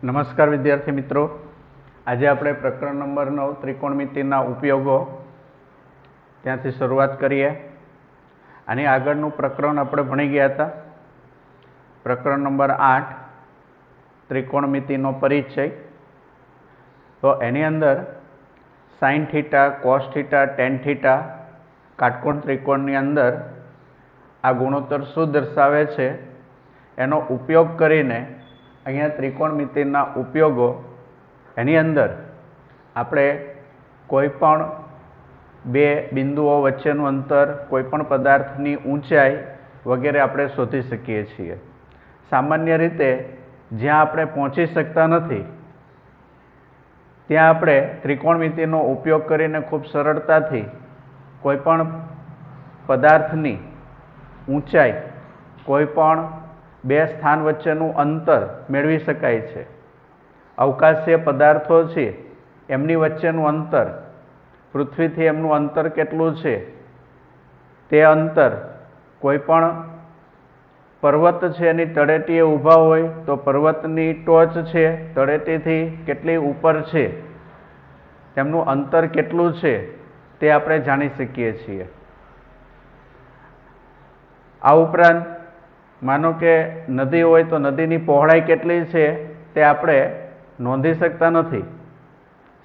નમસ્કાર વિદ્યાર્થી મિત્રો, આજે આપણે પ્રકરણ નંબર 9 ત્રિકોણમિતિના ઉપયોગો ત્યાંથી શરૂઆત કરીએ. આની આગળનું પ્રકરણ આપણે ભણી ગયા હતા, પ્રકરણ નંબર 8 ત્રિકોણમિતિનો પરિચય. તો એની અંદર sine theta, cos theta, tan theta કાટકોણ ત્રિકોણની અંદર આ ગુણોત્તર શું દર્શાવે છે એનો ઉપયોગ કરીને અહીંયા ત્રિકોણમિતિના ઉપયોગો એની અંદર આપણે કોઈ પણ બે બિંદુઓ વચ્ચેનું અંતર, કોઈ પણ પદાર્થની ઊંચાઈ વગેરે આપણે શોધી શકીએ છીએ. સામાન્ય રીતે જ્યાં આપણે પહોંચી શકતા નથી ત્યાં આપણે ત્રિકોણમિતિનો ઉપયોગ કરીને ખૂબ સરળતાથી કોઈ પણ પદાર્થની ઊંચાઈ, કોઈ પણ બે સ્થાન વચ્ચેનું અંતર મેળવી શકાય છે. અવકાશીય પદાર્થો છે એમની વચ્ચેનું અંતર, પૃથ્વીથી એમનું અંતર કેટલું છે તે અંતર, કોઈ પણ પર્વત છે એની તળેટીએ ઊભા હોય તો પર્વતની ટોચ છે તળેટીથી કેટલી ઉપર છે, તેમનું અંતર કેટલું છે તે આપણે જાણી શકીએ છીએ. આ ઉપરાંત માનો કે નદી હોય તો નદીની પહોળાઈ કેટલી છે તે આપણે નોંધી શકતા નથી.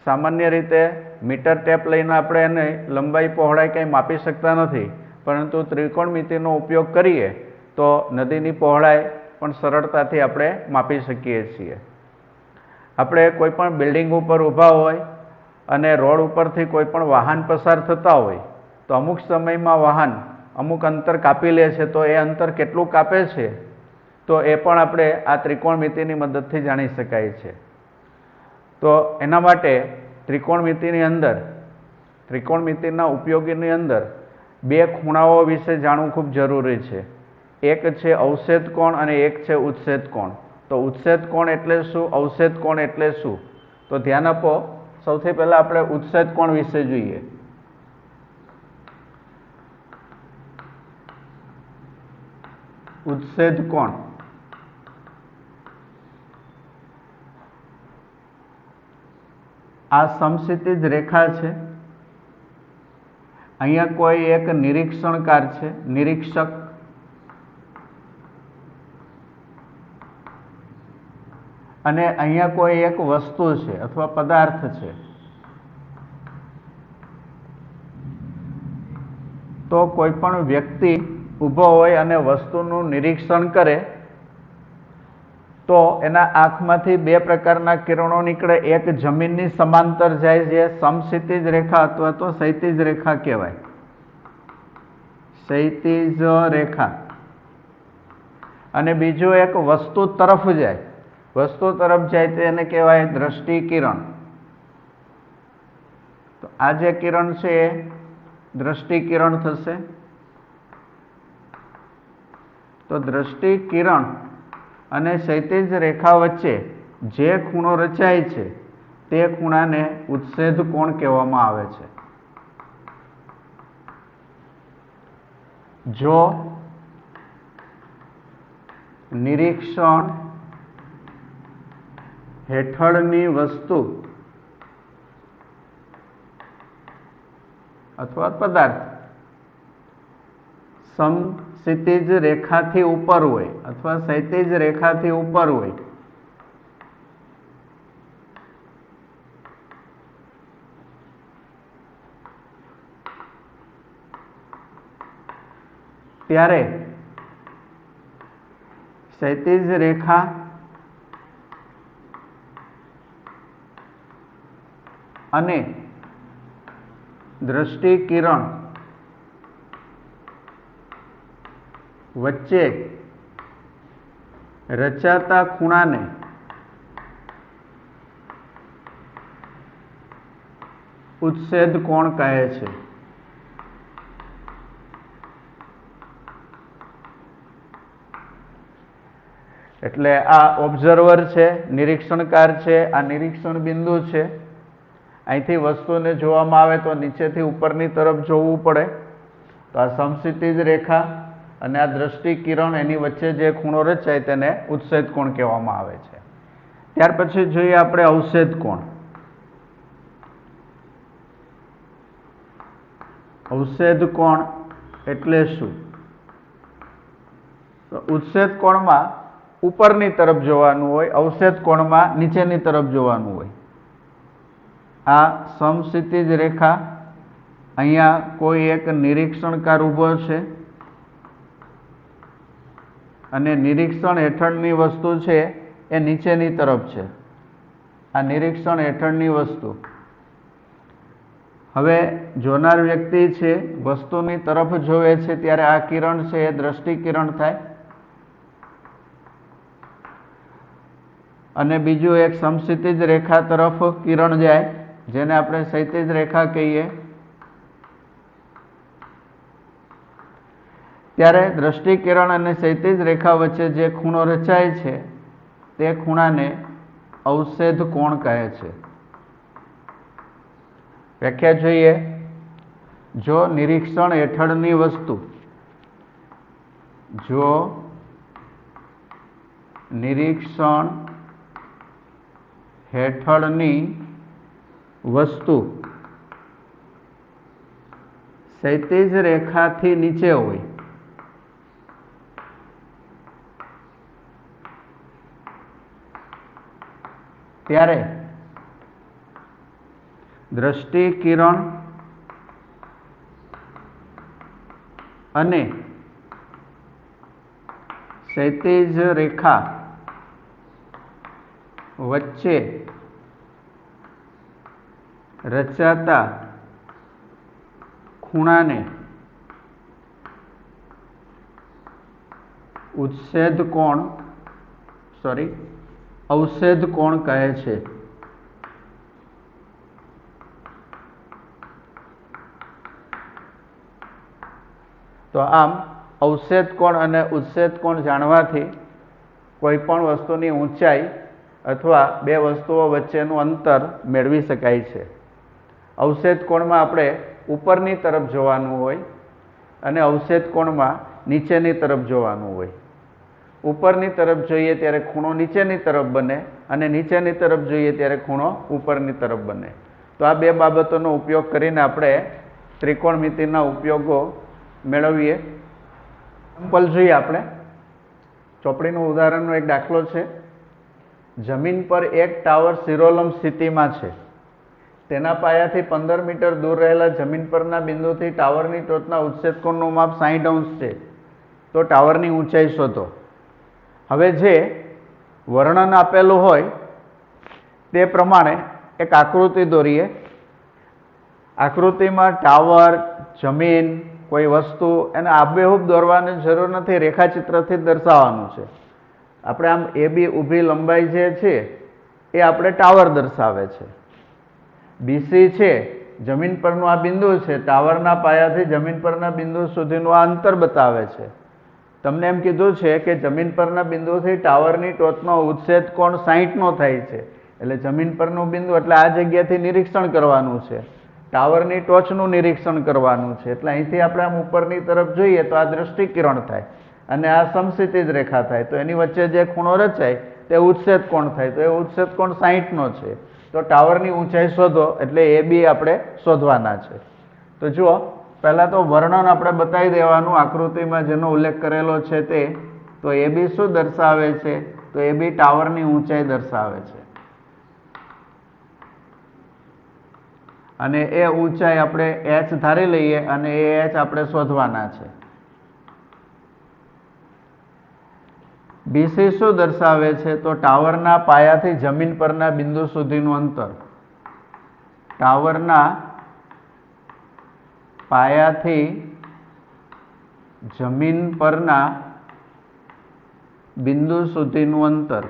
સામાન્ય રીતે મીટર ટેપ લઈને આપણે એને લંબાઈ પહોળાઈ કંઈ માપી શકતા નથી, પરંતુ ત્રિકોણમિતિનો ઉપયોગ કરીએ તો નદીની પહોળાઈ પણ સરળતાથી આપણે માપી શકીએ છીએ. આપણે કોઈ પણ બિલ્ડિંગ ઉપર ઊભા હોય અને રોડ ઉપરથી કોઈ પણ વાહન પસાર થતા હોય તો અમુક સમયમાં વાહન અમુક અંતર કાપી લે છે, તો એ અંતર કેટલું કાપે છે તો એ પણ આપણે આ ત્રિકોણમિતિની મદદથી જાણી શકાય છે. તો એના માટે ત્રિકોણમિતિની અંદર, ત્રિકોણમિતિના ઉપયોગની અંદર બે ખૂણાઓ વિશે જાણવું ખૂબ જરૂરી છે. એક છે અવક્ષેપ કોણ અને એક છે ઉત્ક્ષેપ કોણ. તો ઉત્ક્ષેપ કોણ એટલે શું, અવક્ષેપ કોણ એટલે શું, તો ધ્યાન આપો. સૌથી પહેલાં આપણે ઉત્ક્ષેપ કોણ વિશે જોઈએ. ઉત્ક્ષેપ કોણ આ સમક્ષિતિજ રેખા છે. અહીંયા કોઈ એક નિરીક્ષણકાર છે, નિરીક્ષક, અને અહીંયા કોઈ એક વસ્તુ છે અથવા પદાર્થ છે. તો કોઈ પણ વ્યક્તિ ઊભો હોય અને વસ્તુનું નિરીક્ષણ કરે તો એના આંખમાંથી બે પ્રકારના કિરણો નીકળે. એક જમીનની સમાંતર જાય જે સમક્ષિતિજ રેખા અથવા તો ક્ષૈતિજ રેખા કહેવાય, ક્ષૈતિજ રેખા. અને બીજું એક વસ્તુ તરફ જાય, વસ્તુ તરફ જાય તેને કહેવાય દ્રષ્ટિ કિરણ. તો આ જે કિરણ છે એ દ્રષ્ટિ કિરણ થશે. તો દ્રષ્ટિ કિરણ અને ક્ષૈતિજ રેખા વચ્ચે જે ખૂણો રચાય છે તે ખૂણાને ઉત્ક્ષેપ કોણ કહેવામાં આવે છે. જો નિરીક્ષણ હેઠળની વસ્તુ અથવા પદાર્થ સમક્ષિતિજ રેખાથી ઉપર હોય અથવા ક્ષૈતિજ રેખાથી ઉપર હોય ત્યારે ક્ષૈતિજ રેખા અને દ્રષ્ટિ કિરણ વચ્ચે રચાતા ખૂણાને ઉત્ક્ષેપ કોણ કહે છે. એટલે આ ઓબ્ઝર્વર છે, નિરીક્ષણકાર છે, આ નિરીક્ષણ બિંદુ છે. અહીંથી વસ્તુને જોવામાં આવે તો નીચેથી ઉપરની તરફ જોવું પડે. તો આ સમક્ષિતિજ રેખા અને આ દ્રષ્ટિ કિરણ એની વચ્ચે જે ખૂણો રચાય તેને ઉત્ક્ષેપ કોણ કહેવામાં આવે છે. ત્યાર પછી જોઈએ આપણે અવક્ષેદ કોણ. અવક્ષેદ કોણ એટલે શું? તો ઉચ્છેદ કોણમાં ઉપરની તરફ જોવાનું હોય, અવક્ષેદ કોણમાં નીચેની તરફ જોવાનું હોય. આ સમક્ષિતિજ રેખા, અહીંયા કોઈ એક નિરીક્ષણકાર ઊભો છે અને નિરીક્ષણ હેઠળની વસ્તુ છે એ નીચેની તરફ છે. આ નિરીક્ષણ હેઠળની વસ્તુ. હવે જોનાર વ્યક્તિ છે વસ્તુની તરફ જોવે છે ત્યારે આ કિરણ છે એ દ્રષ્ટિ કિરણ થાય, અને બીજું એક સમક્ષિતિજ રેખા તરફ કિરણ જાય જેને આપણે ક્ષિતિજ રેખા કહીએ. ત્યારે દ્રષ્ટિ કિરણ અને ક્ષિતિજ રેખા વચ્ચે જે ખૂણો રચાય છે તે ખૂણાને અવક્ષેદ કોણ કહે છે. વ્યાખ્યા જોઈએ. જો નિરીક્ષણ હેઠળની વસ્તુ, જો નિરીક્ષણ હેઠળની વસ્તુ ક્ષિતિજ રેખાથી નીચે હોય ત્યારે દ્રષ્ટિ કિરણ અને ક્ષિતિજ રેખા વચ્ચે રચાતા ખૂણાને અવક્ષેદ કોણ કહે છે. તો આમ અવક્ષેદ કોણ અને ઉચ્છેદ કોણ જાણવાથી કોઈ પણ વસ્તુની ઊંચાઈ અથવા બે વસ્તુઓ વચ્ચેનું અંતર મેળવી શકાય છે. અવક્ષેદ કોણમાં આપણે ઉપરની તરફ જોવાનું હોય અને અવક્ષેદ કોણમાં નીચેની તરફ જોવાનું હોય. ઉપરની તરફ જોઈએ ત્યારે ખૂણો નીચેની તરફ બને અને નીચેની તરફ જોઈએ ત્યારે ખૂણો ઉપરની તરફ બને. તો આ બે બાબતોનો ઉપયોગ કરીને આપણે ત્રિકોણમિતિના ઉપયોગો મેળવીએ. સિમ્પલ જોઈએ આપણે. ચોપડીનું ઉદાહરણનો એક દાખલો છે. જમીન પર એક ટાવર શિરોલંબ સ્થિતિમાં છે. તેના પાયાથી 15 મીટર દૂર રહેલા જમીન પરના બિંદુથી ટાવરની ટોચના ઉચ્છેદ કોણનું માપ 60 અંશ છે. તો ટાવરની ઊંચાઈ શોધો. હવે જે વર્ણન આપેલું હોય તે પ્રમાણે એક આકૃતિ દોરીએ. આકૃતિમાં ટાવર, જમીન, કોઈ વસ્તુ એને આબેહૂબ દોરવાની જરૂર નથી, રેખાચિત્રથી જ દર્શાવવાનું છે. આપણે આમ AB ઊભી લંબાઈ જે છે એ આપણે ટાવર દર્શાવે છે. BC છે જમીન પરનું આ બિંદુ છે, ટાવરના પાયાથી જમીન પરના બિંદુ સુધીનું આ અંતર બતાવે છે. તમને એમ કીધું છે કે જમીન પરના બિંદુથી ટાવરની ટોચનો ઉચ્છેદ કોણ 60નો થાય છે. એટલે જમીન પરનું બિંદુ એટલે આ જગ્યાથી નિરીક્ષણ કરવાનું છે, ટાવરની ટોચનું નિરીક્ષણ કરવાનું છે. એટલે અહીંથી આપણે આમ ઉપરની તરફ જોઈએ તો આ દ્રષ્ટિ કિરણ થાય અને આ સમક્ષિતિજ રેખા થાય. તો એની વચ્ચે જે ખૂણો રચાય તે ઉચ્છેદ કોણ થાય. તો એ ઉચ્છેદ કોણ 60નો છે. તો ટાવરની ઊંચાઈ શોધો એટલે AB આપણે શોધવાના છે. તો જુઓ, પહેલાં તો વર્ણન આપણે બતાવી દેવાનું આકૃતિમાં જેનો ઉલ્લેખ કરેલો છે તે. તો AB શું દર્શાવે છે? તો AB ટાવરની ઊંચાઈ દર્શાવે છે. અને એ ઊંચાઈ આપણે h ધારી લઈએ અને એ h આપણે શોધવાના છે. BC શું દર્શાવે છે? તો ટાવરના પાયાથી જમીન પરના બિંદુ સુધીનું અંતર. ટાવરના પાયાથી જમીન પરના બિંદુ સુધીનું અંતર.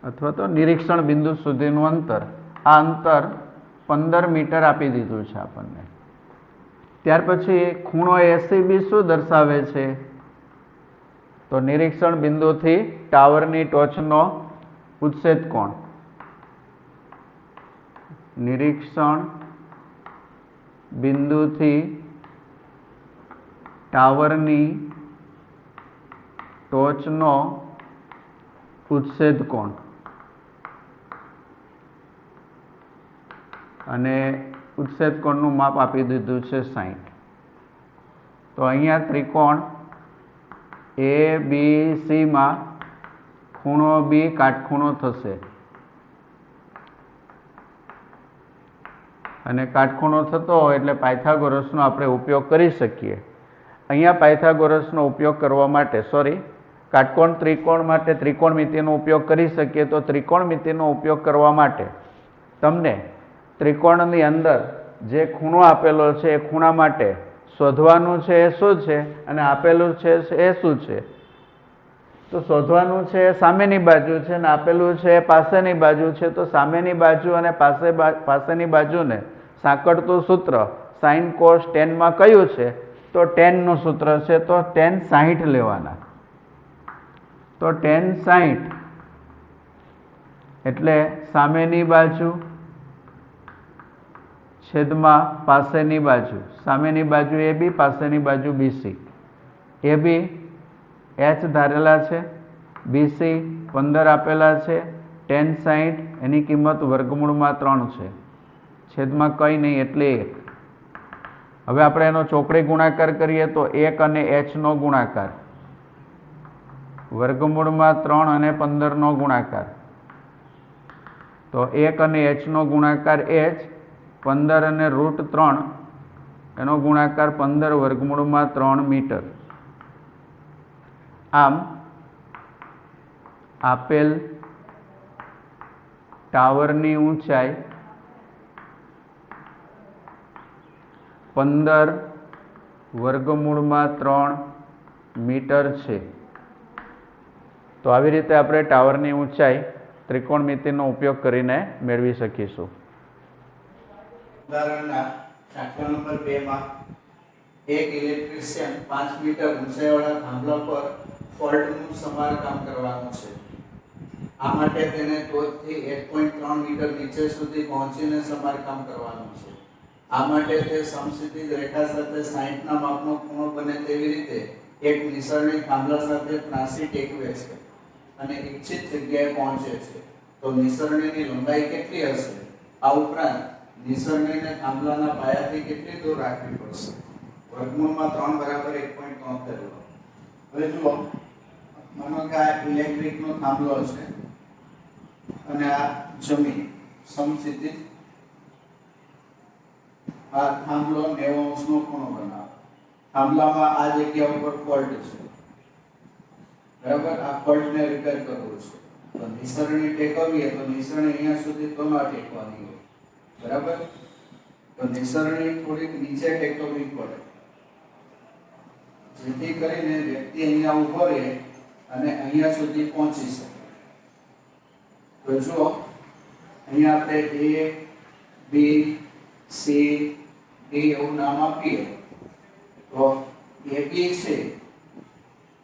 અથવા તો નિરીક્ષણ બિંદુ સુધીનું અંતર. આ અંતર 15 મીટર આપી દીધું છે આપણને. ત્યાર પછી ખૂણો ACB શું દર્શાવે છે? તો નિરીક્ષણ બિંદુથી ટાવરની ટોચનો ઉચ્છેદ કોણ. નિરીક્ષણ બિંદુથી ટાવરની ટોચનો ઉચ્છેદ કોણ અને ઉચ્છેદ કોણનું માપ આપી દીધું છે 60. તો અહીંયા ત્રિકોણ ABC માં ખૂણો B કાટખૂણો થશે અને કાટખૂણો થતો હોય એટલે પાયથાગોરસનો આપણે ઉપયોગ કરી શકીએ. અહીંયા પાયથાગોરસનો ઉપયોગ કરવા માટે કાટકોણ ત્રિકોણ માટે ત્રિકોણમિતિનો ઉપયોગ કરી શકીએ. તો ત્રિકોણમિતિનો ઉપયોગ કરવા માટે તમને ત્રિકોણની અંદર જે ખૂણો આપેલો છે એ ખૂણા માટે શોધવાનું છે એ શું છે અને આપેલું છે એ શું છે. તો શોધવાનું છે એ સામેની બાજુ છે અને આપેલું છે એ પાસેની બાજુ છે. તો સામેની બાજુ અને પાસેની બાજુને સાંકળતું સૂત્ર sin cos tan માં કયું છે? તો tan નું સૂત્ર છે. તો tan 60 લેવાના. તો tan 60 એટલે સામેની બાજુ છેદમાં પાસેની બાજુ. સામેની બાજુ AB, પાસેની બાજુ BC. AB h ધારેલા છે, BC 15 આપેલા છે, tan 60 એની કિંમત વર્ગમૂળમાં 3 છે, છેદમાં કંઈ નહીં એટલે 1. હવે આપણે એનો ચોકડી ગુણાકાર કરીએ તો 1 અને h નો ગુણાકાર, વર્ગમૂળમાં 3 અને 15 નો ગુણાકાર. તો 1 અને h નો ગુણાકાર h, 15 અને √3 એનો ગુણાકાર 15 વર્ગમૂળમાં 3 મીટર. આમ આપેલ ટાવરની ઊંચાઈ 15 વર્ગમૂળમાં 3 મીટર છે. તો આવી રીતે આપણે ટાવરની ઊંચાઈ ત્રિકોણમિતિનો ઉપયોગ કરીને મેળવી શકીશું. ઉદાહરણના દાખલા નંબર 2 માં એક ઇલેક્ટ્રિશિયન 5 મીટર ઊંચાઈવાળા થાંભલા પર ફોલ્ટનું સમારકામ કરવાનું છે. આ માટે તેને ટોચથી 1.3 મીટર નીચે સુધી પહોંચીને સમારકામ કરવાનું છે. આ માટે તે સમક્ષિતિજ રેખા સાથે 60 ના માપનો ખૂણો બને તેવી રીતે એક નિસરણી થાંભલા સાથે ત્રાંસી ટેકવે છે અને ઇચ્છિત જગ્યાએ પહોંચે છે. તો નિસરણીની લંબાઈ કેટલી હશે? આ ઉપરાંત નિસરણીને થાંભલાના પાયાથી કેટલી દૂર રાખવી પડશે? વર્ગમૂળમાં 3 બરાબર 1.73. હવે જુઓ, માનો કે આ ઇલેક્ટ્રિકનો થાંભલો છે અને આ જમીન સમક્ષિતિજ. આ થાંભલો 90 અંશનો ખૂણો બનાવે. થાંભલામાં આ જગ્યા ઉપર ફોલ્ટ છે, બરાબર. આ ફોલ્ટને રિપેર કરવું છે. તો નિસરણી ટેકવીએ તો નિસરણી અહીંયા સુધી તો ન ટેકવાની હોય, બરાબર. તો નિસરણી થોડીક નીચે ટેકવવી પડે જેથી કરીને વ્યક્તિ અહીંયા ઊભો રહે અને અહીંયા સુધી પહોંચી શકે. તો જો અહીંયા આપણે A, B, C, D એવું નામ આપીએ તો AB છે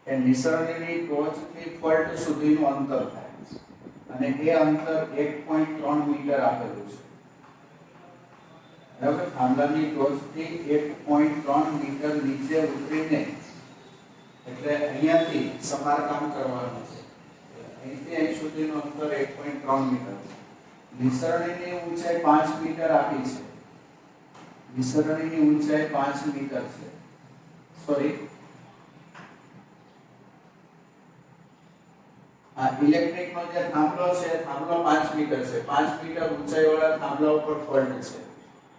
એ નિસરણીની ટોચથી ફોલ્ટ સુધીનું અંતર થાય અને એ અંતર 1.3 મીટર આપેલું છે, બરાબર. થાંભલાની ટોચથી 1.3 મીટર નીચે ઉતરીને એટલે અહીંયાથી સમારકામ કરવાનું છે. અહીંથી અહીં સુધીનું અંતર 1.3 મીટર. નિસરણીની ઊંચાઈ 5 મીટર આપી છે. નિસરણીની ઊંચાઈ 5 મીટર છે. આ ઇલેક્ટ્રિકનો જે થાંભલો છે, થાંભલો 5 મીટર છે. 5 મીટર ઊંચાઈવાળા થાંભલા ઉપર ફોલ્ટ છે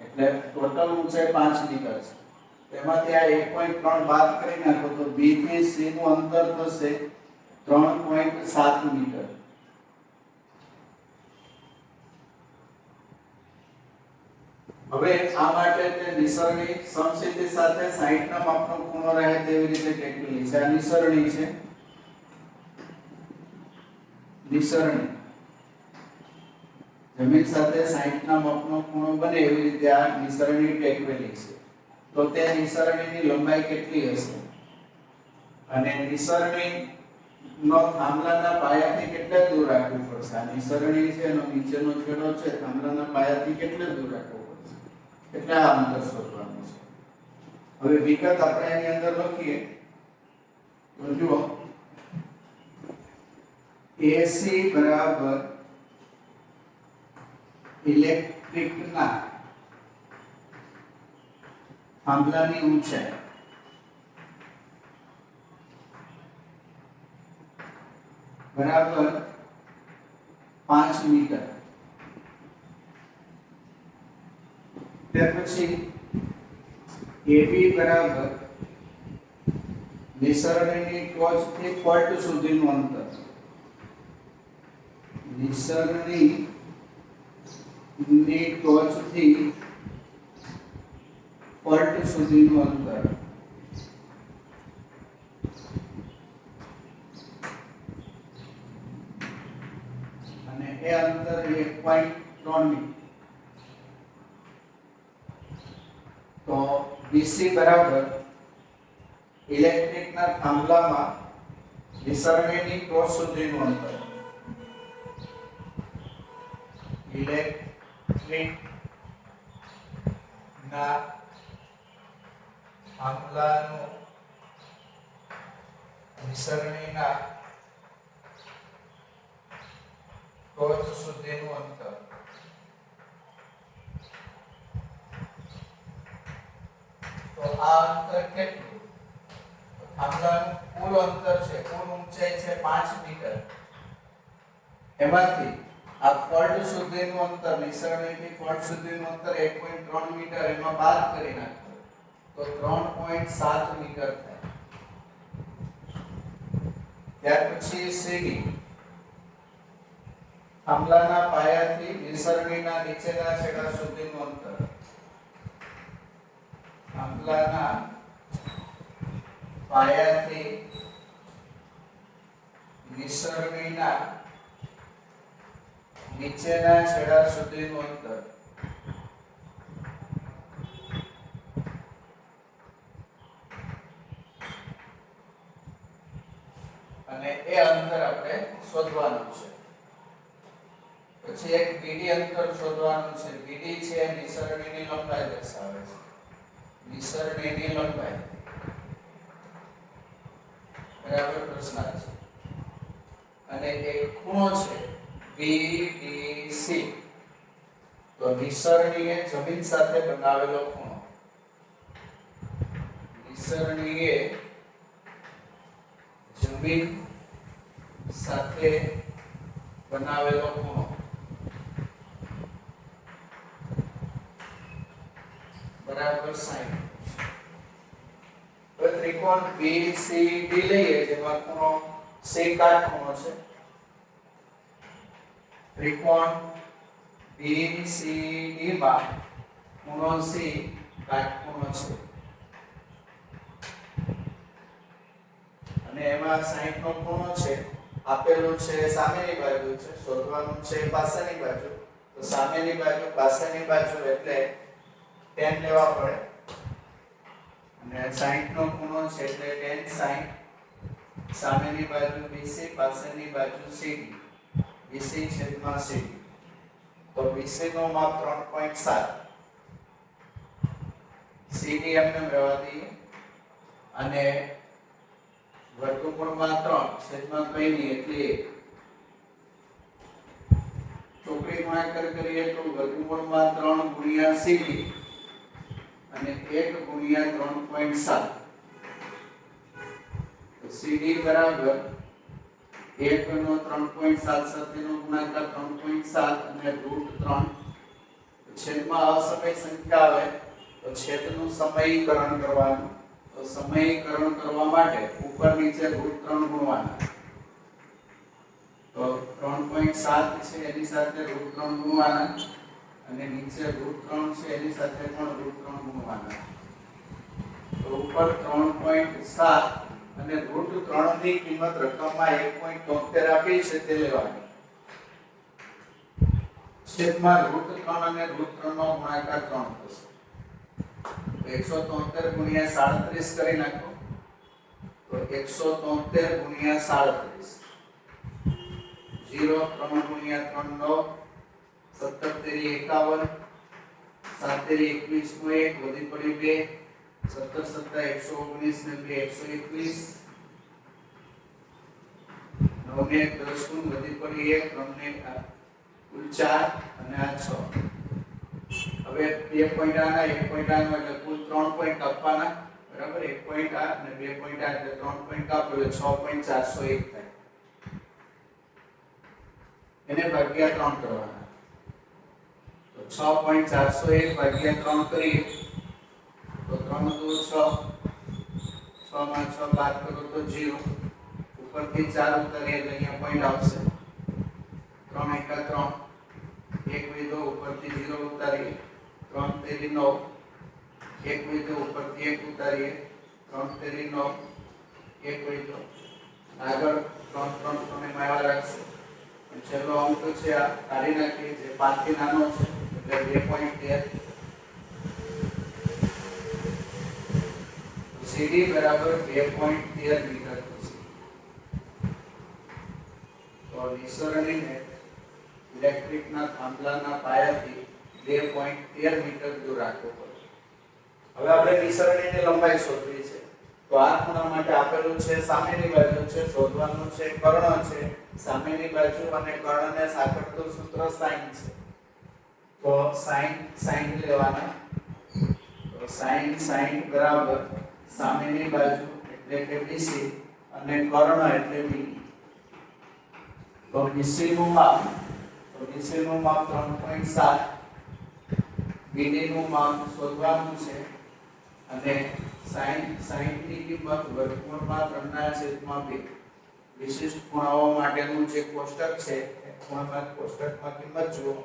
એટલે ટોટલ ઊંચાઈ 5 મીટર છે. તેમાંથી આ 1.3 બાદ કરી નાખો તો B થી C નું અંતર થશે 3.7 મીટર. હવે આ માટે તે નિસરણી સમક્ષિતિજ સાથે 60 ના માપનો ખૂણો રહે તેવી રીતે ટેકવેલી છે. આ નિસરણી છે. નિસરણી જમીન સાથે 60 ના માપનો ખૂણો બને એવી રીતે આ નિસરણી ટેકવેલી છે. તો તે નિસરણીની લંબાઈ કેટલી હશે અને નિસરણી નો થાંભલાના પાયાથી કેટલે દૂર રાખવું પડશે? આ નિસરણી છે એનો નીચેનો છેડો છે, થાંભલાના પાયાથી કેટલે દૂર રાખવો પડશે? એટલે આ અંતર શોધવાનું છે. હવે વિગત આપણે એની અંદર લખીએ તો જુઓ AC બરાબર ઇલેક્ટ્રિકના થાંભલાની ઊંચાઈ બરાબર 5 મીટર. ત્યાર પછી AB બરાબર નિસરણીની ટોચથી ફોલ્ટ સુધીનું અંતર. નિસરણીની ટોચથી ફોલ્ટ સુધીનું અંતર અને એ અંતર 1.3 મીટર. તો BC બરાબર ઇલેક્ટ્રિકના થાંભલામાં નિસરણીની ટોચ સુધીનું અંતર. ઇલેક્ટ્રિકના થાંભલાનું નિસરણીના ટોચ સુધીનું અંતર. તો આ અંતર કેટલું? થાંભલાનું કુલ અંતર છે, કુલ ઊંચાઈ છે 5 મીટર. એમાંથી આ ફોલ્ટ સુધીનું અંતર, નિસરણીથી ફોલ્ટ સુધીનું અંતર 1.3 મીટર, એમાં બાદ કરી નાખો તો 3.7 મીટર થાય. ત્યાર પછી CD થાંભલાના પાયાથી નિસરણીના નીચેના છેડા સુધીનું અંતર. થાંભલાના પાયાથી નિસરણીના નીચેના છેડા સુધીનું અંતર. અને એ અંતર આપણે શોધવાનું છે. પછી એક BD અંતર શોધવાનું છે. BD છે નિસરણીની લંબાઈ દર્શાવે છે. નિસરણીની લંબાઈ બરાબર પ્રશ્નાર્થ છે. અને એક ખૂણો છે BDC. તો નિસરણીએ જમીન સાથે બનાવેલો ખૂણો. નિસરણીએ જમીન સાથે બનાવેલો ખૂણો બરાબર 60. તો ત્રિકોણ BCD લઈએ જેમાં ખૂણો C કાટખૂણો છે. ત્રિકોણ BCD માં ખૂણો C કાટખૂણો છે અને એમાં 60 નો ખૂણો છે. આપેલું છે સામેની બાજુ છે, શોધવાનું છે પાછળની બાજુ. તો સામેની બાજુ પાછળની બાજુ એટલે tan લેવા પડે અને 60 નો ખૂણો છે એટલે tan 60. સામેની બાજુ BC, પાછળની બાજુ CD. BC છેદમાં CD. તો BC નો માપ 3.7. CD એમને રહેવા દઈએ અને વર્ગમૂળમાં 3 છેદમાં કંઈ નહીં એટલે 1. ચોકડી ગુણાકાર કરીએ તો વર્ગમૂળમાં 3 ગુણ્યા CD અને 1 ગુણ્યા 3.7. તો CD બરાબર 1 નો 3.7 સાથેનો ગુણાકાર 3.7 અને √3. છેદમાં અસમય સંખ્યા આવે તો છેદનું સમયીકરણ કરવાનું. તો સમયીકરણ કરવા માટે ઉપર નીચે √3 ગુણવાના. તો 3.7 છે એની સાથે √3 ગુણવાના અને નીચે √3 છે એની સાથે પણ √3 ગુણવાના. તો ઉપર 3.7 અને √3 ની કિંમત રકમમાં 1.73 આપી છે તે લેવાની. છેદમાં √3 અને √3 નો ગુણાકાર 3 થશે. 173 ગુણ્યા 37 કરી નાખો તો 173 ગુણ્યા 37 0 3 ગુણ્યા 3 9 17 તેરી 51 7 તેરી 21 નો 1 વધી પડ્યું 2 17 સત્તા 119 ને 2 121 9 ને 10 ગુણ વધી પડી 1 3 ને કુલ 4 અને આ 6 હવે 2 પોઈન્ટ આના 1 પોઈન્ટ આનો એટલે કુલ 3 પોઈન્ટ આપવાના બરાબર 1 પોઈન્ટ આ અને 2 પોઈન્ટ આ એટલે 3 પોઈન્ટ આપો એટલે 6.401 થાય એને ભાગ્યા 3 કરવાના તો 6.401 ભાગ્યા 3 કરીએ તો 3 દુ 6 6 માં 6 બાદ કરો તો 0 ઉપરથી 4 ઉતારીએ એટલે અહીંયા પોઈન્ટ આવશે 3 એકા 3 એક વિધો ઉપરથી 0 ઉતારીએ 3 તેરી 9 એક વિધો ઉપરથી 1 ઉતારીએ 3 તેરી 9 એક વિધો આગળ 3 3 તમે માવા રાખશે છેલ્લો અંક છે આ કાઢી નાખીએ જે 5 થી નાનો છે એટલે 2.13 CD બરાબર 2.13 મીટર થશે તો નિસરણીને ઇલેક્ટ્રિકના થાંભલાના પાયાથી 2.13 મીટર દૂર રાખવો પડશે હવે આપણે નિસરણીની લંબાઈ શોધવી છે તો આ ખૂણા માટે આપેલું છે સામેની બાજુ છે શોધવાનું છે કર્ણ છે સામેની બાજુ અને કર્ણને સાંકળતું સૂત્ર sin છે તો sin લેવાના તો sin બરાબર સામેની બાજુ એટલે કે BC અને કર્ણ એટલે BD તો BC નું માપ 3.7 BD નું માપ શોધવાનું છે અને sin ની કિંમત વર્ગમૂળમાં 3/2 વિશિષ્ટ ખૂણાઓ માટેનું જે કોષ્ટક છે એ ખૂણામાં કોષ્ટકમાં કિંમત જુઓ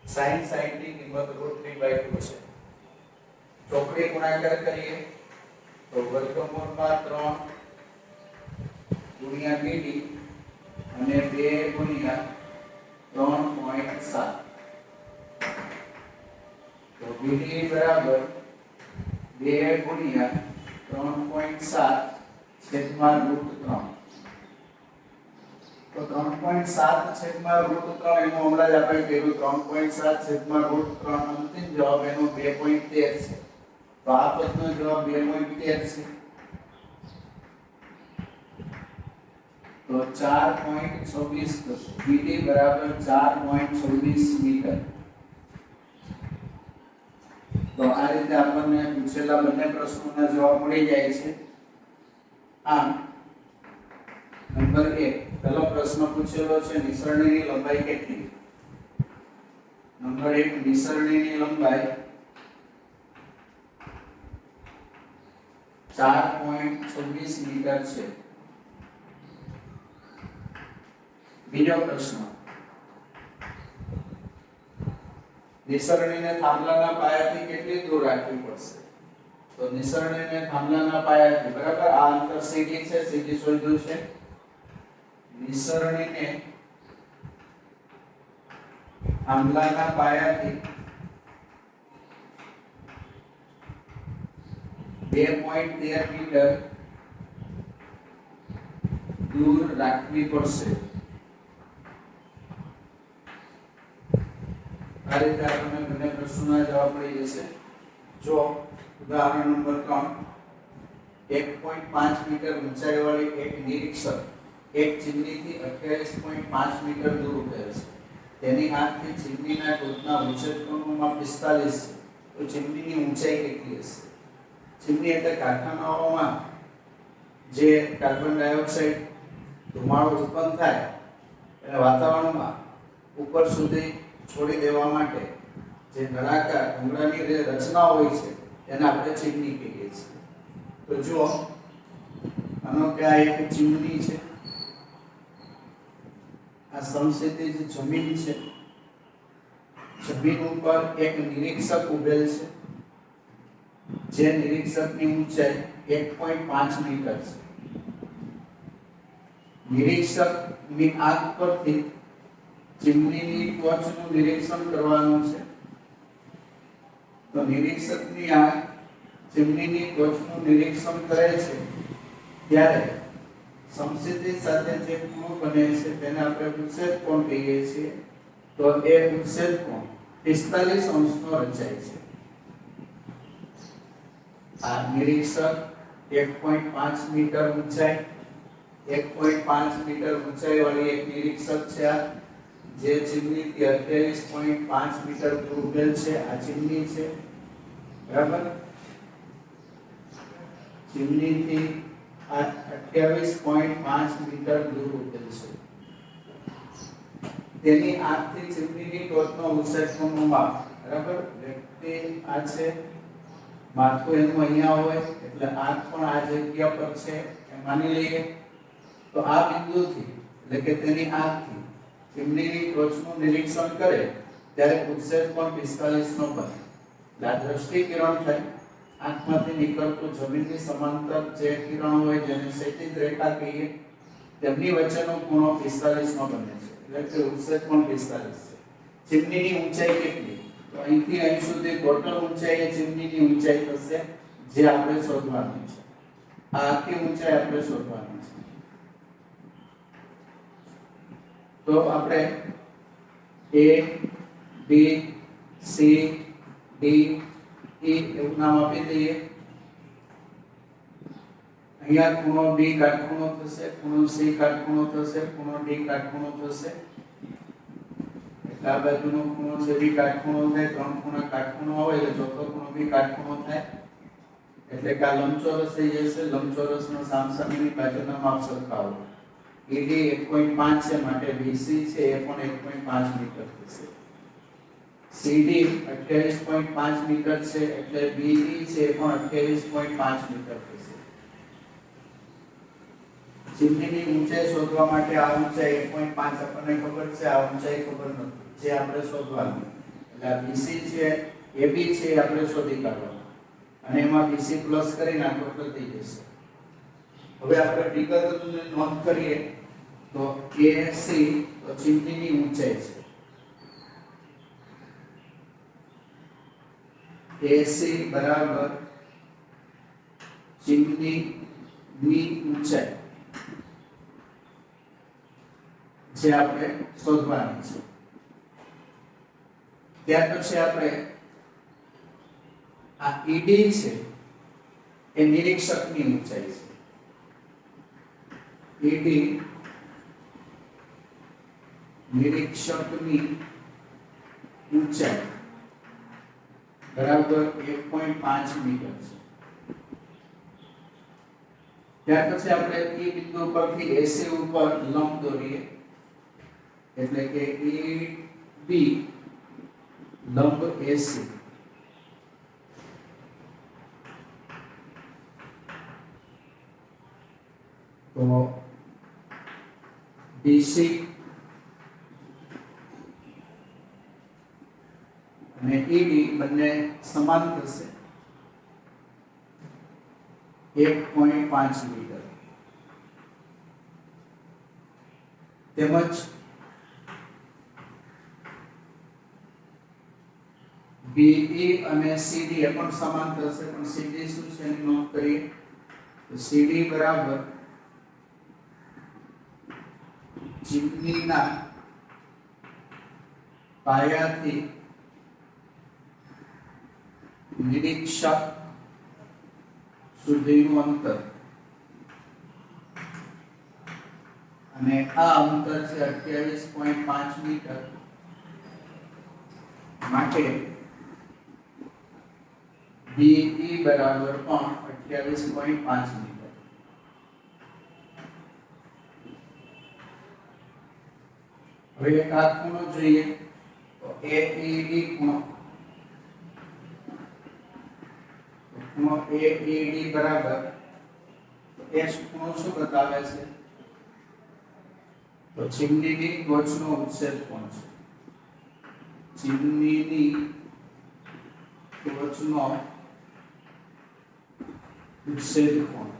sin ની કિંમત √3/2 છે ચોકડી ગુણાકાર કરીએ તો વર્ગમૂળમાં 3 ગુણ્યા BD અને 2 ગુણ્યા 3.7 તો BD બરાબર 2 ગુણ્યા 3.7 છેદમાં √3 તો 3.7 છેદમાં √3 એનું હમણાં જ આપણે કર્યું 3.7 છેદમાં √3 અંતિમ જવાબ એનો 2.13 છે તો આ પદનો જવાબ 2.13 છે તો 4.26 થશે BD બરાબર 4.26 મીટર તો આ રીતે આપણને પૂછેલા બંને પ્રશ્નોના જવાબ મળી જાય છે આમ નંબર 1 પહેલો પ્રશ્ન પૂછેલો છે નિસરણીની લંબાઈ કેટલી નંબર 1 નિસરણીની લંબાઈ 4.26 મીટર છે બીજો પ્રશ્ન નિસરણીને થાંભલાના પાયાથી કેટલી દૂર રાખવી પડશે તો નિસરણીને થાંભલાના પાયાથી બરાબર આ અંતર CD છે CD શોધ્યું છે નિસરણીને થાંભલાના પાયાથી 2.13 મીટર દૂર રાખવી પડશે આ રીતે આપણને બંને પ્રશ્નોના જવાબ મળી જશે જો ઉદાહરણ નંબર 3 1.5 મીટર ઊંચાઈવાળી એક નિરીક્ષક એક ચીમનીથી 28.5 મીટર દૂર ઉભેલ છે તેની આંખથી ચીમનીના ટોચના વિચેતકોણનું માપ 45 છે તો ચીમનીની ઊંચાઈ કેટલી હશે ચીમની એટલે કારખાનાઓમાં જે કાર્બન ડાયોક્સાઇડ ધુમાડો ઉત્પન્ન થાય એને વાતાવરણમાં ઉપર સુધી છોડી દેવા માટે જે નળાકાર ભૂંગળાની જે રચના હોય છે તેને આપણે ચીમની કહીએ છીએ તો જુઓ આનો કે આ એક ચીમની છે આ સમક્ષિતિજ જમીન છે જમીન ઉપર એક નિરીક્ષક ઉભેલ છે જે નિરીક્ષકની ઊંચાઈ 1.5 મીટર છે નિરીક્ષકની આંખ પરથી ચીમનીની ટોચનું નિરીક્ષણ કરવાનું છે તો નિરીક્ષકની આંખ ચીમનીની ટોચનું નિરીક્ષણ કરે છે ત્યારે સમક્ષિતિજ સાથે જે ખૂણો બને છે તેને આપણે ઉત્સેદ કોણ કહીએ છીએ તો એ ઉત્સેદ કોણ 45 અંશનો રચાય છે આ નિરીક્ષક 1.5 મીટર ઊંચાઈ 1.5 મીટર ઊંચાઈ વાળી એક નિરીક્ષક છે આ જે ચીમનીથી 28.5 મીટર દૂર ઉભેલ છે. આ ચીમની છે બરાબર. ચીમનીથી આ 28.5 મીટર દૂર ઉભેલ છે. તેની આંખથી ચીમનીની ટોચનો ઉત્સેચ કોણનું માપ બરાબર. વ્યક્તિ આ છે, માથું એનું અહીંયા હોય એટલે આંખ પણ આ જગ્યા પર છે એ માની લઈએ. તો આ બિંદુથી એટલે કે તેની આંખથી ચીમનીની ટોચનું નિરીક્ષણ કરે ત્યારે ઉત્સેચ કોણ 45 નો બને. એટલે આ દ્રષ્ટિ કિરણ થાય. આંખમાંથી નીકળતું જમીનની સમાંતર જે કિરણ હોય જેને ક્ષૈતિજ રેખા કહીએ તેમની વચ્ચેનો ખૂણો 45 નો બને છે. એટલે કે ઉત્સેચ કોણ 45 છે. ચીમનીની ઊંચાઈ કેટલી? તો અહીંથી અહીં સુધી ટોટલ ઊંચાઈ એ ચીમનીની ઊંચાઈ થશે જે આપણે શોધવાની છે. આ આખી ઊંચાઈ આપણે શોધવાની છે. તો આપણે A B C D E એવું નામ આપી દઈએ. અહીંયા ખૂણો B કાટખૂણો થશે, ખૂણો C કાટખૂણો થશે, ખૂણો D કાટખૂણો થશે. એટલે આ બાજુનો ખૂણો છે B કાટખૂણો થાય. ત્રણ ખૂણા કાટખૂણો હોય એટલે ચોથો ખૂણો B કાટખૂણો થાય. એટલે કે આ લંબચોરસ થઈ જશે. લંબચોરસનો સામસામેની બાજુના માપ સરખા હોય. ED 1.5 છે માટે BC છે એ પણ 1.5 મીટર થશે. CD 28.5 મીટર છે એટલે BE છે એ પણ 28.5 મીટર થશે. ચીમનીની ઊંચાઈ શોધવા માટે આ ઊંચાઈ 1.5 આપણને ખબર છે, આ ઊંચાઈ ખબર નથી જે આપણે શોધવાની. એટલે આ BC છે AB છે એ આપણે શોધી કાઢવાનું અને એમાં BC પ્લસ કરી નાખો તો થઈ જશે. હવે આપણે વિગતોને નોંધ કરીએ તો AC તો ચીમનીની ઊંચાઈ છે. AC બરાબર ચીમનીની ઊંચાઈ જે આપણે શોધવાની છે. ત્યાર પછી આપણે આ ED છે એ નિરીક્ષકની ઊંચાઈ છે. ED નિરીક્ષકની ઊંચાઈ બરાબર 1.5 મીટર છે. ત્યાર પછી આપણે E બિંદુ પરથી AC ઉપર લંબ દોરીએ એટલે કે EB લંબ AC તો BC અને ED બંને સમાન થશે 1.5 મીટર. તેમજ BE અને CD એ પણ સમાન થશે પણ CD શું છે એની નોંધ કરીએ તો CD બરાબર ચીમનીના પાયાથી નિરીક્ષક સુધીનું અંતર અને આ અંતર છે 28.5 મીટર માટે BE બરાબર પણ 28.5 મીટર. હવે એક આ ખૂણો જોઈએ તો AED ખૂણો AED બરાબર S ખૂણો શું બતાવે છે તો ચીમનીની ટોચનો ઉત્સેચ કોણ છે. ચીમનીની ટોચનો ઉત્સેચ કોણ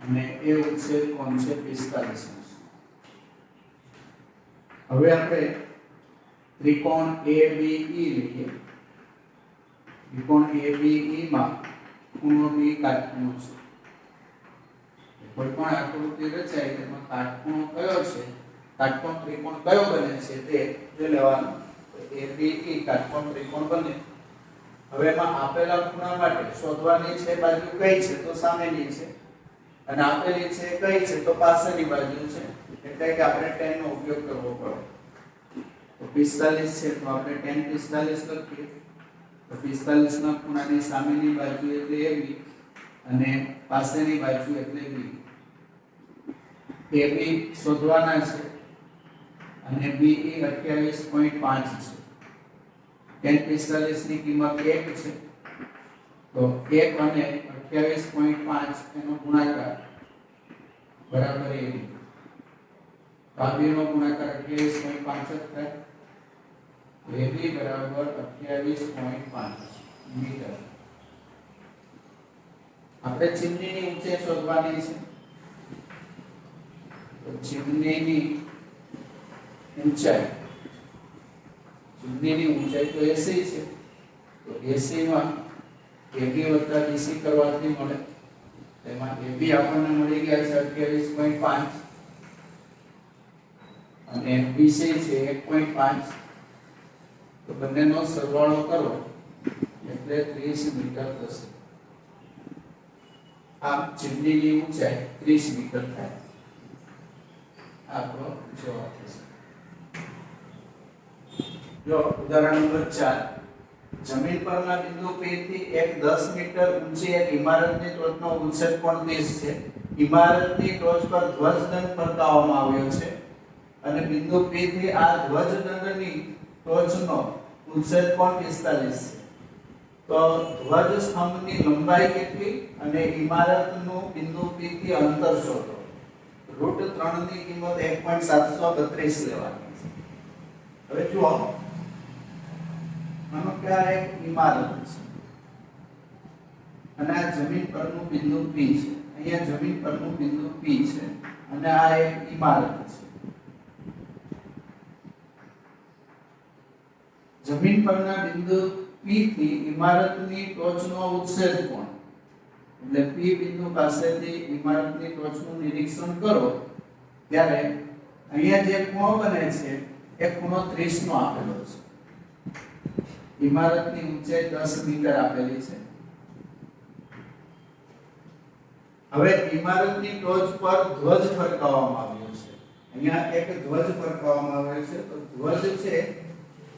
અને એ ઉત્સેચ કોણ છે 45. હવે આપણે ત્રિકોણ ABE લઈએ. ત્રિકોણ ABE માં ખૂણો B કાટખૂણો છે. કોઈ પણ આકૃતિ રચાય તેમાં કાટખૂણો કયો છે, કાટકોણ ત્રિકોણ કયો બને છે તે જો લેવાનું. તો ABE કાટકોણ ત્રિકોણ બને. હવે એમાં આપેલા ખૂણા માટે શોધવાની છે બાજુ કઈ છે તો સામેની છે અને આપેલી છે કઈ છે તો પાછળની બાજુ છે એટલે કે આપણે tan નો ઉપયોગ કરવો પડે તો 45 છે તો આપણે tan 45 લખીએ તો 45 ના ખૂણાની સામેની બાજુ એટલે AB અને પાછળની બાજુ એટલે B AB શોધવાના છે અને B એ 28.5 છે tan 45 ની કિંમત 1 છે તો 1 અને 28.5 એનો ગુણાકાર બરાબર AB તો આ બેનો ગુણાકાર 28.5 જ થાય AB બરાબર 28.5 મીટર આપણે ચીમનીની ઊંચાઈ શોધવાની છે તો ચીમનીની ઊંચાઈ તો 80 છે તો 80 માં AB વત્તા BC કરવાથી મળે તેમાં AB આપણને મળી ગયા છે 28.5 અને BC છે 1.5 તો બંનેનો સરવાળો કરો એટલે 30 મીટર થશે આ ચીમનીની ઊંચાઈ 30 મીટર થાય આપણો જવાબ થશે જો ઉદાહરણ નંબર 4 જમીન પરના બિંદુ P થી એક 10 મીટર ઊંચી એક ઇમારતની ટોચનો ઉચ્છેદ કોણ 30 છે ઇમારતની ટોચ પર ધ્વજદંડ ફરકાવવામાં આવ્યો છે અને બિંદુ P થી આ ધ્વજદંડની ટોચનો ઉચ્છેદ કોણ 45 છે તો ધ્વજ સ્તંભની લંબાઈ કેટલી અને ઇમારતનું બિંદુ P થી અંતર શોધો √3 ની કિંમત 1.732 લેવાની છે હવે જુઓ માનો કે આ એક ઇમારત છે અને આ જમીન પરનું બિંદુ P છે અહીંયા જમીન પરનું બિંદુ P છે અને આ એક ઇમારત છે જમીન પરના બિંદુ P થી ઇમારતની ટોચનો ઉચ્છેદ કોણ એટલે P બિંદુ પાસેથી ઇમારતની ટોચનું નિરીક્ષણ કરો ત્યારે અહીંયા જે ખૂણો બને છે એ ખૂણો 30 નો આપેલો છે ઇમારતની ઊંચાઈ 10 મીટર આપેલી છે હવે ઇમારતની ટોચ પર ધ્વજ ફરકાવવામાં આવ્યો છે અહીંયા એક ધ્વજ ફરકાવવામાં આવ્યો છે તો ધ્વજ છે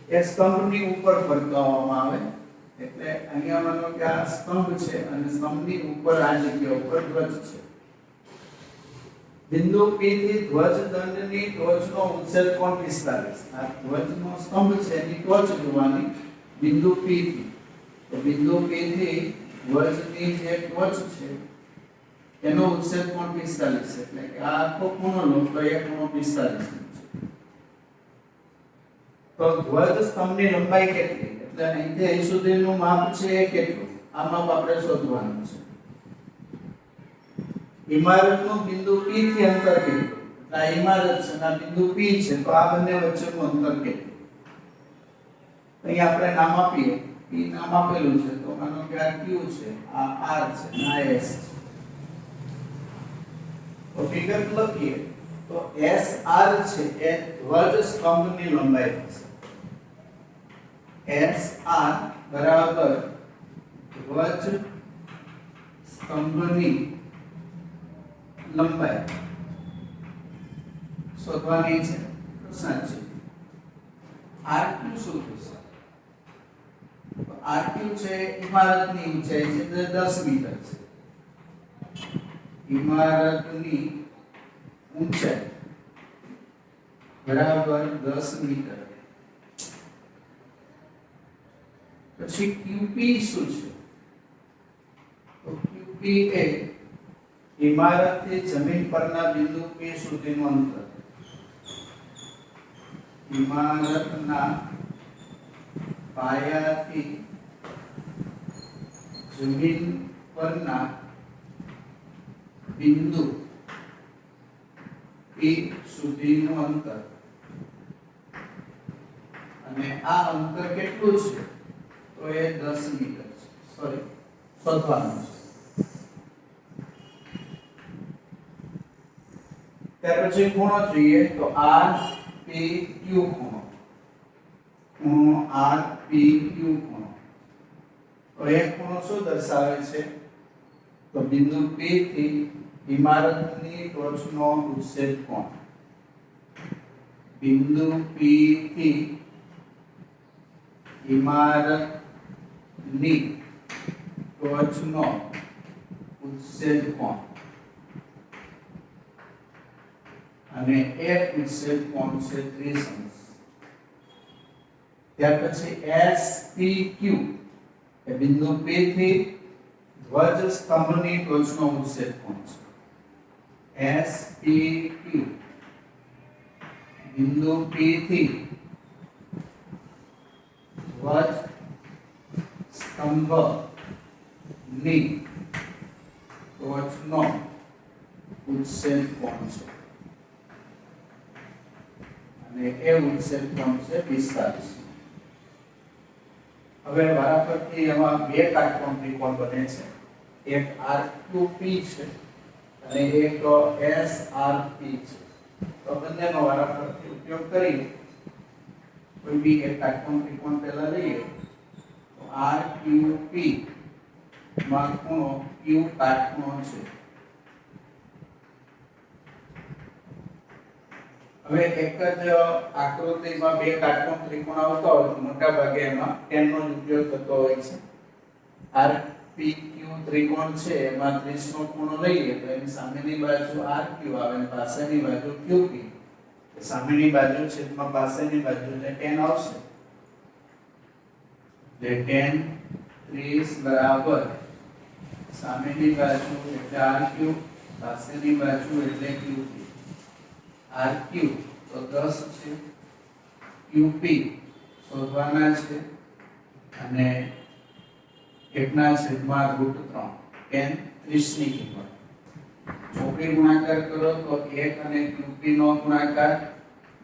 એ સ્તંભની ઉપર ફરકાવવામાં આવે એટલે અહીંયા માનો કે આ સ્તંભ છે અને સ્તંભની ઉપર આ જગ્યા ઉપર ધ્વજ છે બિંદુ P થી ધ્વજદંડની ટોચનો ઉચ્છેદ કોણ 45 આ ધ્વજનો સ્તંભ છે એની ટોચ જોવાની બિંદુ P થી તો બિંદુ P થી ધ્વજની જે ટોચ છે એનો ઉચ્છેદ કોણ 45 એટલે કે આ આખો ખૂણો લો તો એક ખૂણો 45 છે તો ધ્વજ સ્તંભની લંબાઈ કેટલી એટલે અહીંથી અહીં સુધીનું માપ છે એ કેટલું આ માપ આપણે શોધવાનું છે ઇમારતનું બિંદુ P થી અંતર કેટલું આ ઇમારત છે અને આ બિંદુ P છે તો આ બંને વચ્ચેનું અંતર કેટલું અહીંયા આપણે નામ આપીએ P નામ આપેલું છે તો માનો કે આ Q છે આ R છે અને આ S છે તો વિગત લખીએ તો SR છે એ ધ્વજ સ્તંભની લંબાઈ થશે SR બરાબર ધ્વજ સ્તંભની લંબાઈ શોધવાની છે તો સાચી RQ શું થશે તો RQ છે ઇમારતની ઊંચાઈ છે તે 10 મીટર છે ઇમારતની ઊંચાઈ બરાબર 10 મીટર પછી QP શું છે તો QP એ ઇમારતથી જમીન પરના બિંદુ P સુધીનું અંતર ઇમારતના પાયાથી જમીન પરના બિંદુ P સુધીનું અંતર અને આ અંતર કેટલું છે તો એ 10 મીટર છે સોરી શોધવાનું છે ત્યાર પછી ખૂણો જોઈએ તો RPQ ખૂણો RPQ ખૂણો એ ખૂણો શું દર્શાવે છે? તો બિંદુ P થી ઇમારતની ટોચનો ઉત્સેદ કોણ. બિંદુ P થી ઇમારતની ટોચનો ઉત્સેદ કોણ અને એક ઉત્સેદ કોણ છે 30°. ત્યાર પછી SPQ એ બિંદુ P થી ધ્વજ સ્તંભની ટોચનો ઉત્સેદ કોણ છે. SPQ બિંદુ P થી ધ્વજ સ્તંભની ટોચનો ઉત્સેદ કોણ છે અને એ ઉત્સેદ કોણ છે 45. હવે વારાફરતી એમાં બે કાટકોણ ત્રિકોણ બને છે. એક RQP છે અને એક SRP છે. તો બંનેનો વારાફરતી ઉપયોગ કરી કોઈ બી એક કાટકોણ ત્રિકોણ પહેલા લઈએ તો RQP માં ખૂણો Q કાટકોણ છે. હવે એક જ આકૃતિમાં બે કાટકોણ ત્રિકોણ આવતા હોય તો મોટા ભાગે એમાં tan નો ઉપયોગ થતો હોય છે. RPQ ત્રિકોણ છે એમાં 30 નો ખૂણો લઈએ તો એની સામેની બાજુ RQ આવે અને પાછળની બાજુ QP. સામેની બાજુ છેદમાં પાછળની બાજુ એટલે tan આવશે. એટલે tan 30 બરાબર સામેની બાજુ એટલે RQ પાછળની બાજુ એટલે QP. RQ તો 10 છે, QP શોધવાના છે અને એકના છેદમાં √3 tan 30 ની કિંમત. ચોકડી ગુણાકાર કરો તો 1 અને QP નો ગુણાકાર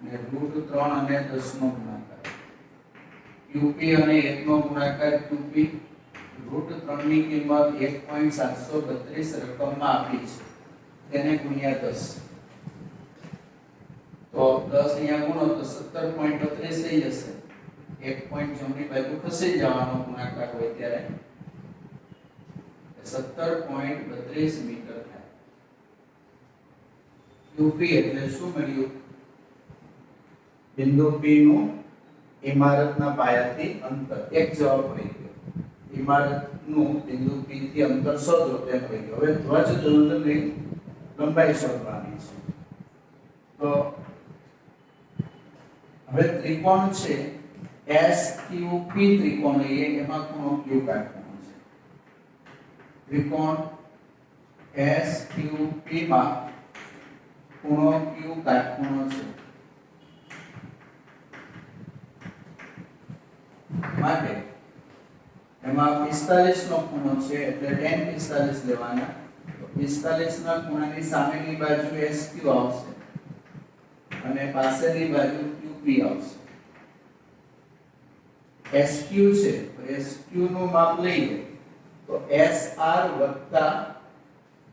અને √3 અને 10 નો ગુણાકાર. QP અને 1 નો ગુણાકાર QP √3 ની કિંમત 1.732 રકમમાં આપી છે તેને ગુણ્યા 10. તો 10 અહીંયા ગુણો તો 17.32 થઈ જશે. 1 પોઈન્ટ જમણી બાજુ ખસી જવાનો ગુણાકાર હોય ત્યારે 17.32 મીટર થાય. QP એટલે શું મળ્યું? બિંદુ P નું ઇમારતના પાયાથી અંતર. એક જવાબ મળી ગયો. ઇમારતનું બિંદુ P થી અંતર શોધો તે મળી ગયો. હવે ધ્વજ દંડની લંબાઈ શોધવાની છે. તો હવે ત્રિકોણ છે SQP ત્રિકોણ લઈએ એમાં ખૂણો Q કાટકોણ છે. ત્રિકોણ SQP માં ખૂણો Q કાટકોણ છે. માટે એમાં 45 નો ખૂણો છે એટલે tan 45 લેવાના. તો 45 ના ખૂણાની સામેની બાજુ SQ આવશે અને પાછળની બાજુ QP આવશે. SQ છે તો SQ નું માપ લઈએ તો SR વત્તા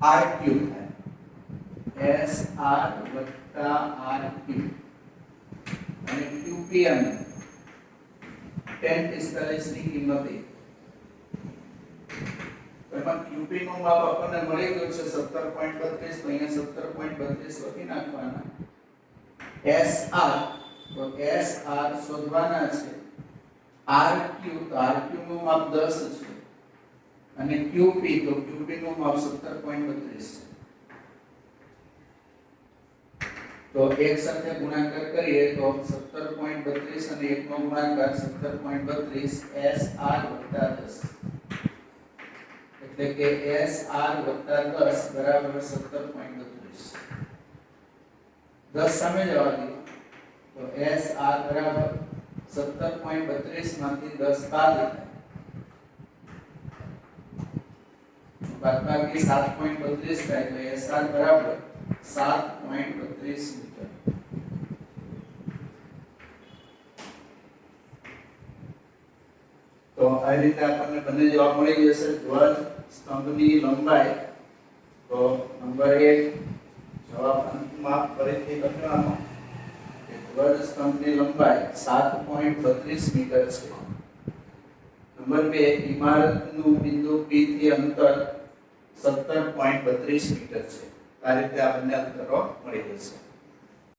RQ થાય. SR વત્તા RQ અને QP અને tan 45 ની કિંમત એમાં QP નું માપ આપણને મળી ગયું છે 17.32. તો અહીંયા 17.32 લખી નાખવાના. SR તો SR શોધવાના છે. RQ તો RQ નું માપ 10 છે અને QP તો QP નું માપ 17.32 છે. તો એક સાથે ગુણાકાર કરીએ તો 17.32 અને 1 નો ગુણાકાર 17.32 SR વત્તા 10 એટલે કે SR વત્તા 10 બરાબર 17.32. 10 સામે જવા દો તો SR બરાબર 17.32 માંથી 10 બાદ થાય. બાદબાકી 7.32 થાય તો SR બરાબર 7.32 મીટર. તો આ રીતે આપણને બંને જવાબ મળી જશે. ધ્વજ સ્તંભની લંબાઈ તો નંબર 1 જવાબ અંતમાં ફરીથી લખવાનો કે ધ્વજ સ્તંભની લંબાઈ 7.32 મીટર છે. નંબર 2, ઇમારતનું બિંદુ P થી અંતર 17.32 મીટર છે. આ રીતે આ બંને અંતરો મળી જશે.